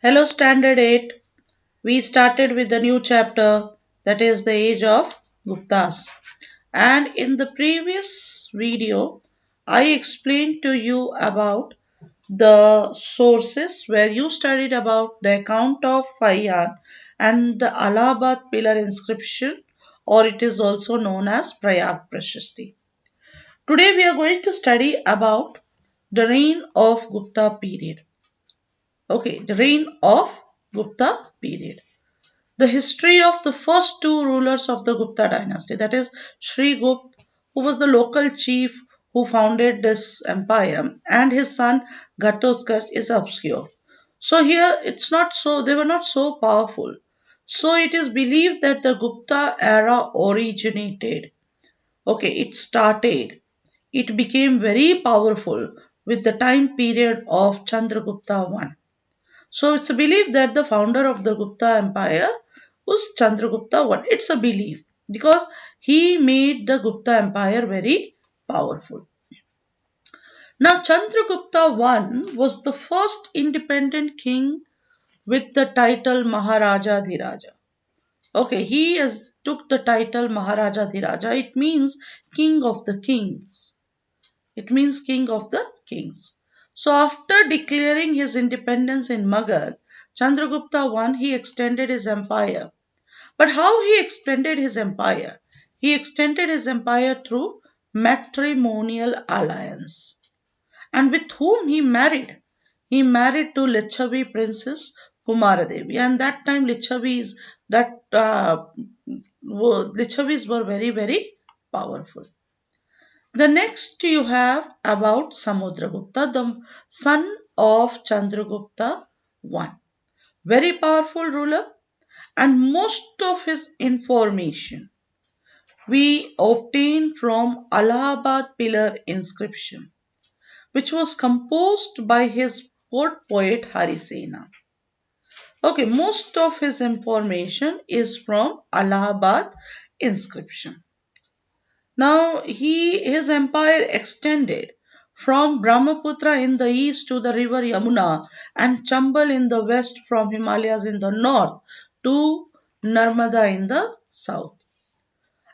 Hello, Standard 8. We started with the new chapter that is the age of Guptas. And in the previous video, I explained to you about the sources where you studied about the account of Fayyan and the Allahabad pillar inscription, or it is also known as Prayag Prashasti. Today we are going to study about the reign of Gupta period. Okay, the reign of Gupta period. The history of the first two rulers of the Gupta dynasty, that is Sri Gupta, who was the local chief who founded this empire, and his son Ghatotkacha is obscure. So here it's not so, they were not so powerful. So it is believed that the Gupta era originated. Okay, it started. It became very powerful with the time period of Chandragupta I. So it's a belief that the founder of the Gupta Empire was Chandragupta I. It's a belief because he made the Gupta Empire very powerful. Now Chandragupta I was the first independent king with the title Maharaja Dhiraja. Okay, he has took the title Maharaja Dhiraja. It means king of the kings. It means king of the kings. So after declaring his independence in Magad, Chandragupta I, he extended his empire. But how he extended his empire? He extended his empire through matrimonial alliance. And with whom he married? He married to Lichavi princess Kumaradevi. And that time Lichavis were very, very powerful. The next you have about Samudragupta, the son of Chandragupta I. Very powerful ruler, and most of his information we obtain from Allahabad pillar inscription, which was composed by his court poet Harisena. Okay, most of his information is from Allahabad inscription. Now his empire extended from Brahmaputra in the east to the river Yamuna and Chambal in the west from Himalayas in the north to Narmada in the south.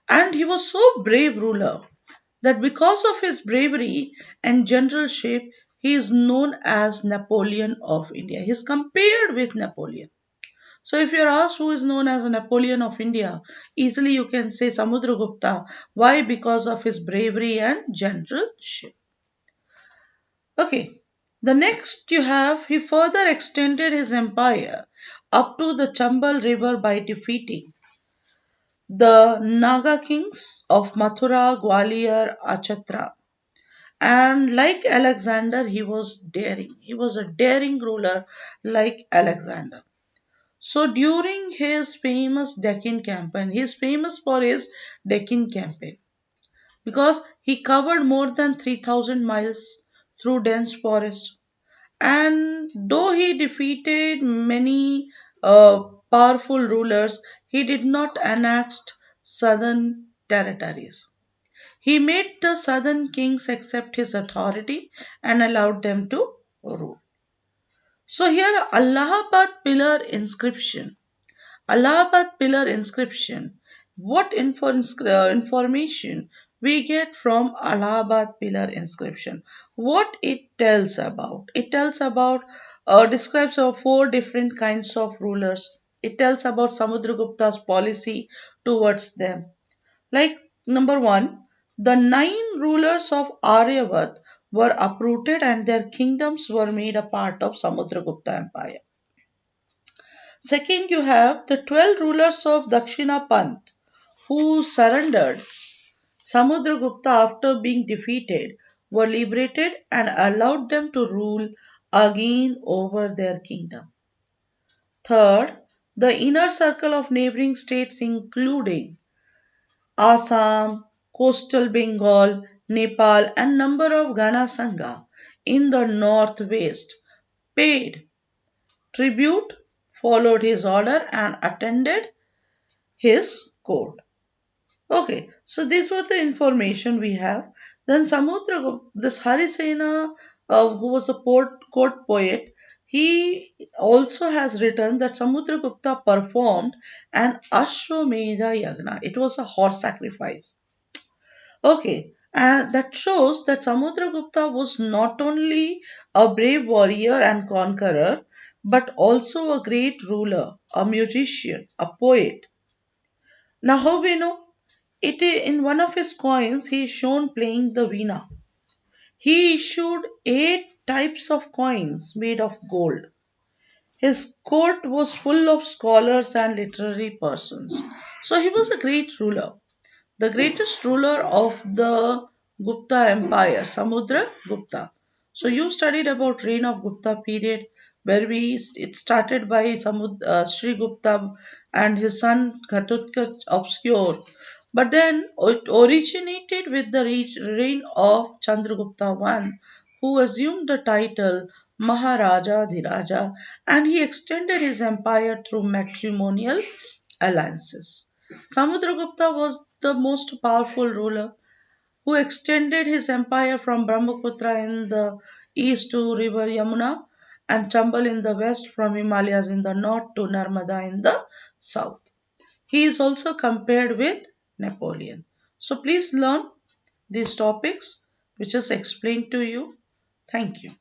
And he was so brave ruler that because of his bravery and generalship, he is known as Napoleon of India. He is compared with Napoleon. So if you're asked who is known as a Napoleon of India, easily you can say Samudragupta. Why? Because of his bravery and generalship. Okay. The next you have, he further extended his empire up to the Chambal river by defeating the Naga kings of Mathura, Gwalior, Achatra. And like Alexander, he was daring. He was a daring ruler like Alexander. So during his famous Deccan campaign, he is famous for his Deccan campaign because he covered more than 3,000 miles through dense forest. And though he defeated many powerful rulers, he did not annex southern territories. He made the southern kings accept his authority and allowed them to rule. So here Allahabad pillar inscription. Allahabad pillar inscription. What information we get from Allahabad pillar inscription? What it tells about? It tells about, describes four different kinds of rulers. It tells about Samudragupta's policy towards them. Like number one, the nine rulers of Aryavat were uprooted and their kingdoms were made a part of Samudragupta Empire. Second, you have the 12 rulers of Dakshina Panth who surrendered. Samudragupta, after being defeated, were liberated and allowed them to rule again over their kingdom. Third, the inner circle of neighboring states, including Assam, coastal Bengal, Nepal, and number of Gana Sangha in the northwest, paid tribute, followed his order, and attended his court. Okay, so these were the information we have. Then Samudra, this Harisena, who was a court poet, He also has written that Samudragupta performed an Ashwamedha Yagna. It was a horse sacrifice. Okay, and that shows that Samudragupta was not only a brave warrior and conqueror, but also a great ruler, a musician, a poet. Now, how we know? In one of his coins, he is shown playing the veena. He issued 8 types of coins made of gold. His court was full of scholars and literary persons. So he was a great ruler, the greatest ruler of the Gupta Empire, Samudra Gupta. So you studied about reign of Gupta period, where it started by Sri Gupta and his son Ghatotkacha obscured, but then it originated with the reign of Chandragupta I, who assumed the title Maharaja Dhiraja, and he extended his empire through matrimonial alliances. Samudragupta was the most powerful ruler who extended his empire from Brahmaputra in the east to river Yamuna and Chambal in the west, from Himalayas in the north to Narmada in the south. He is also compared with Napoleon. So please learn these topics which is explained to you. Thank you.